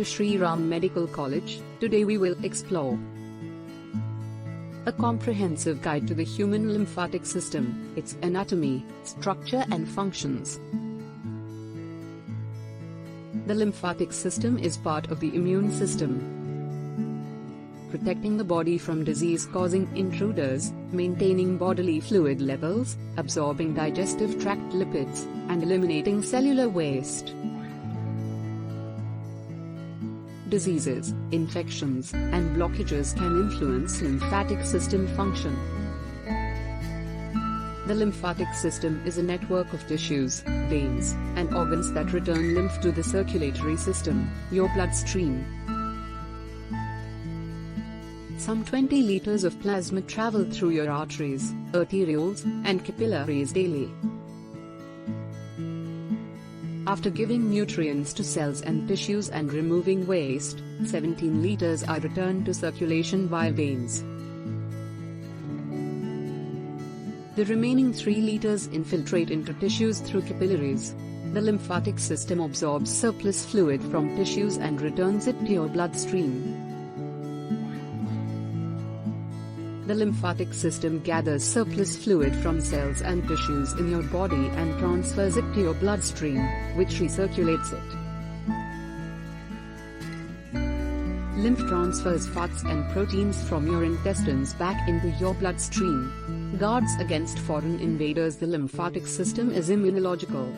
Shri Ram Medical College. Today we will explore a comprehensive guide to the human lymphatic system, its anatomy, structure and functions. The lymphatic system is part of the immune system, protecting the body from disease-causing intruders, maintaining bodily fluid levels, absorbing digestive tract lipids, and eliminating cellular waste. Diseases, infections, and blockages can influence lymphatic system function. The lymphatic system is a network of tissues, veins, and organs that return lymph to the circulatory system, your bloodstream. Some 20 liters of plasma travel through your arteries, arterioles, and capillaries daily. After giving nutrients to cells and tissues and removing waste, 17 liters are returned to circulation via veins. The remaining 3 liters infiltrate into tissues through capillaries. The lymphatic system absorbs surplus fluid from tissues and returns it to your bloodstream. The lymphatic system gathers surplus fluid from cells and tissues in your body and transfers it to your bloodstream, which recirculates it. Lymph transfers fats and proteins from your intestines back into your bloodstream. Guards against foreign invaders. The lymphatic system is immunological.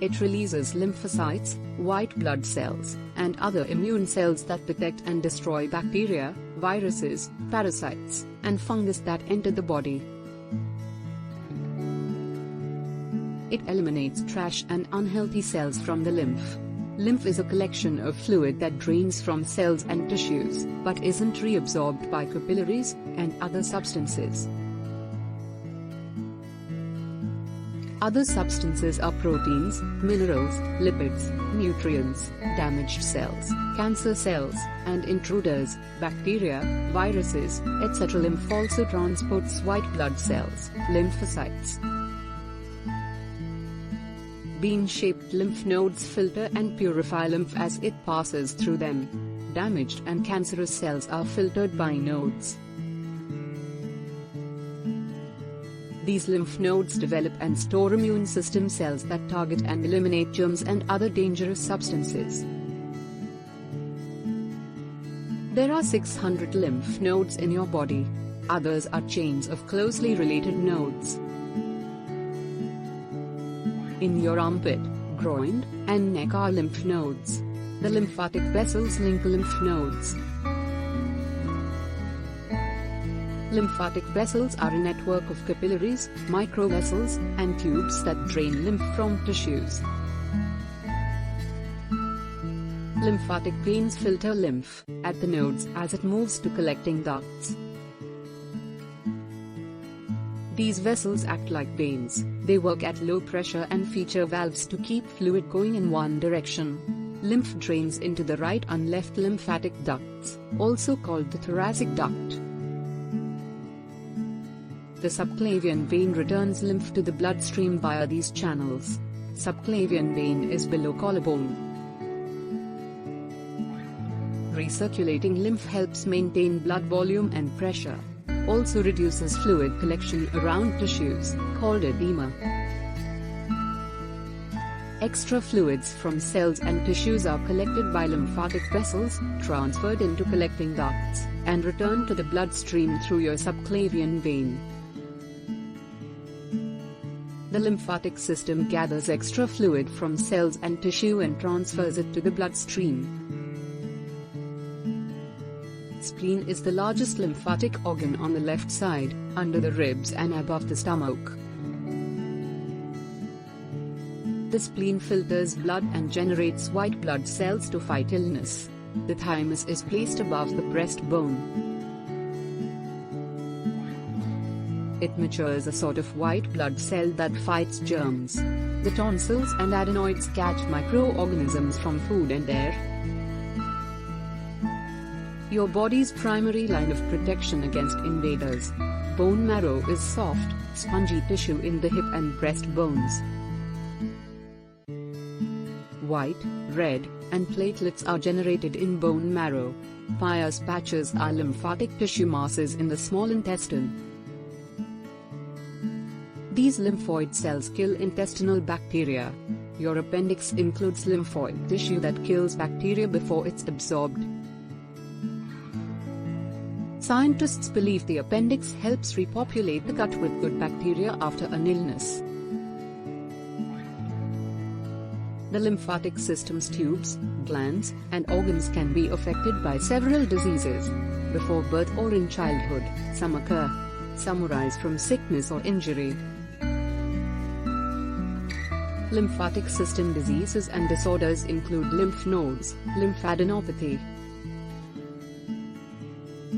It releases lymphocytes, white blood cells, and other immune cells that detect and destroy bacteria, viruses, parasites, and fungus that enter the body. It eliminates trash and unhealthy cells from the lymph. Lymph is a collection of fluid that drains from cells and tissues, but isn't reabsorbed by capillaries and other substances. Other substances are proteins, minerals, lipids, nutrients, damaged cells, cancer cells, and intruders, bacteria, viruses, etc. Lymph also transports white blood cells, lymphocytes. Bean-shaped lymph nodes filter and purify lymph as it passes through them. Damaged and cancerous cells are filtered by nodes. These lymph nodes develop and store immune system cells that target and eliminate germs and other dangerous substances. There are 600 lymph nodes in your body. Others are chains of closely related nodes. In your armpit, groin, and neck are lymph nodes. The lymphatic vessels link lymph nodes. Lymphatic vessels are a network of capillaries, microvessels, and tubes that drain lymph from tissues. Lymphatic veins filter lymph at the nodes as it moves to collecting ducts. These vessels act like veins. They work at low pressure and feature valves to keep fluid going in one direction. Lymph drains into the right and left lymphatic ducts, also called the thoracic duct. The subclavian vein returns lymph to the bloodstream via these channels. Subclavian vein is below collarbone. Recirculating lymph helps maintain blood volume and pressure. Also reduces fluid collection around tissues, called edema. Extra fluids from cells and tissues are collected by lymphatic vessels, transferred into collecting ducts, and returned to the bloodstream through your subclavian vein. The lymphatic system gathers extra fluid from cells and tissue and transfers it to the bloodstream. Spleen is the largest lymphatic organ on the left side, under the ribs and above the stomach. The spleen filters blood and generates white blood cells to fight illness. The thymus is placed above the breastbone. It matures a sort of white blood cell that fights germs. The tonsils and adenoids catch microorganisms from food and air. Your body's primary line of protection against invaders. Bone marrow is soft, spongy tissue in the hip and breast bones. white, red, and platelets are generated in bone marrow. Peyer's patches are lymphatic tissue masses in the small intestine. These lymphoid cells kill intestinal bacteria. Your appendix includes lymphoid tissue that kills bacteria before it's absorbed. Scientists believe the appendix helps repopulate the gut with good bacteria after an illness. The lymphatic system's tubes, glands, and organs can be affected by several diseases. Before birth or in childhood, some occur. Some arise from sickness or injury. Lymphatic system diseases and disorders include lymph nodes, lymphadenopathy.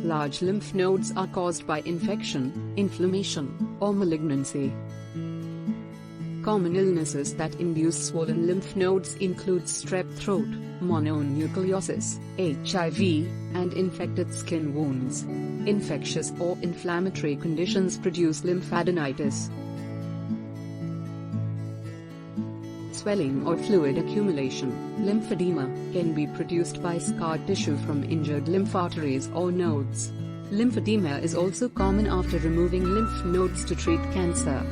Large lymph nodes are caused by infection, inflammation, or malignancy. Common illnesses that induce swollen lymph nodes include strep throat, mononucleosis, HIV, and infected skin wounds. Infectious or inflammatory conditions produce lymphadenitis. Swelling or fluid accumulation, lymphedema, can be produced by scar tissue from injured lymph arteries or nodes. Lymphedema is also common after removing lymph nodes to treat cancer.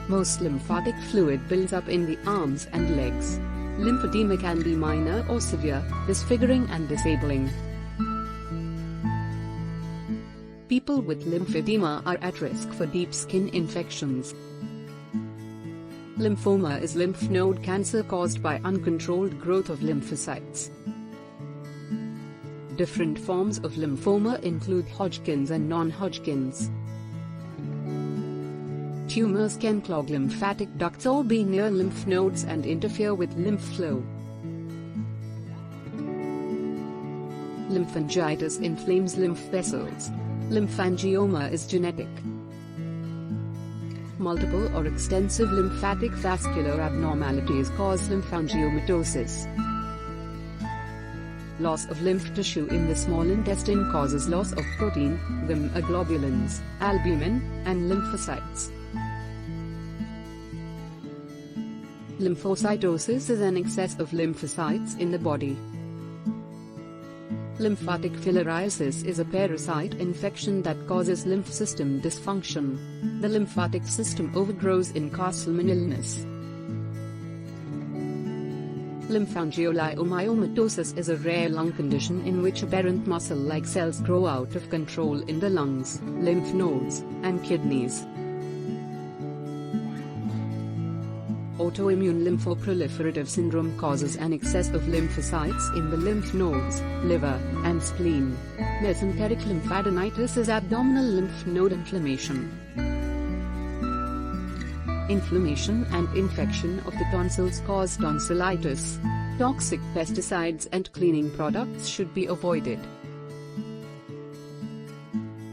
Most lymphatic fluid builds up in the arms and legs. Lymphedema can be minor or severe, disfiguring and disabling. People with lymphedema are at risk for deep skin infections. Lymphoma is lymph node cancer caused by uncontrolled growth of lymphocytes. Different forms of lymphoma include Hodgkin's and non-Hodgkin's. Tumors can clog lymphatic ducts or be near lymph nodes and interfere with lymph flow. Lymphangitis inflames lymph vessels. Lymphangioma is genetic. Multiple or extensive lymphatic vascular abnormalities cause lymphangiomatosis. Loss of lymph tissue in the small intestine causes loss of protein, immunoglobulins, albumin, and lymphocytes. Lymphocytosis is an excess of lymphocytes in the body. Lymphatic filariasis is a parasite infection that causes lymph system dysfunction. The lymphatic system overgrows in Castleman illness. Lymphangioliomyomatosis is a rare lung condition in which aberrant muscle-like cells grow out of control in the lungs, lymph nodes, and kidneys. Autoimmune lymphoproliferative syndrome causes an excess of lymphocytes in the lymph nodes, liver, and spleen. Mesenteric lymphadenitis is abdominal lymph node inflammation. Inflammation and infection of the tonsils cause tonsillitis. Toxic pesticides and cleaning products should be avoided.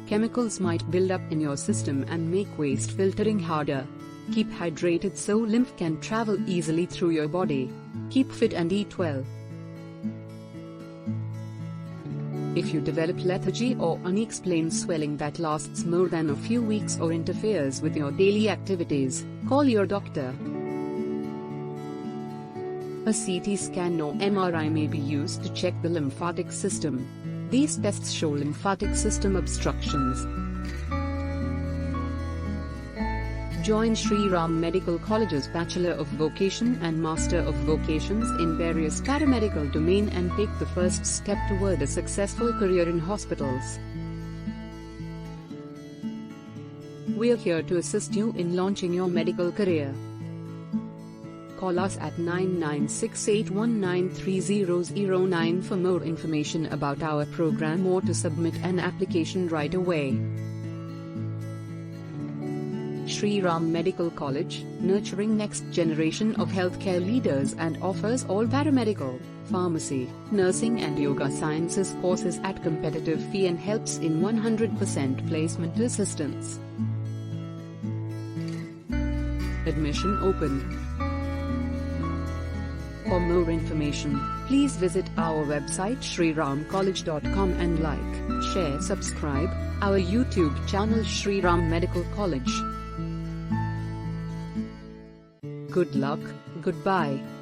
Chemicals might build up in your system and make waste filtering harder. Keep hydrated so lymph can travel easily through your body. Keep fit and eat well. If you develop lethargy or unexplained swelling that lasts more than a few weeks or interferes with your daily activities, call your doctor. A CT scan or MRI may be used to check the lymphatic system. These tests show lymphatic system obstructions. Join Shri Ram Medical College's Bachelor of Vocation and Master of Vocations in various paramedical domain and take the first step toward a successful career in hospitals. We are here to assist you in launching your medical career. Call us at 9968193009 for more information about our program or to submit an application right away. Shri Ram Medical College, nurturing next generation of healthcare leaders and offers all paramedical, pharmacy, nursing and yoga sciences courses at competitive fee and helps in 100% placement assistance. Admission open. For more information, please visit our website ShriRamCollege.com and like, share, subscribe our YouTube channel Shri Ram Medical College. Good luck, Goodbye.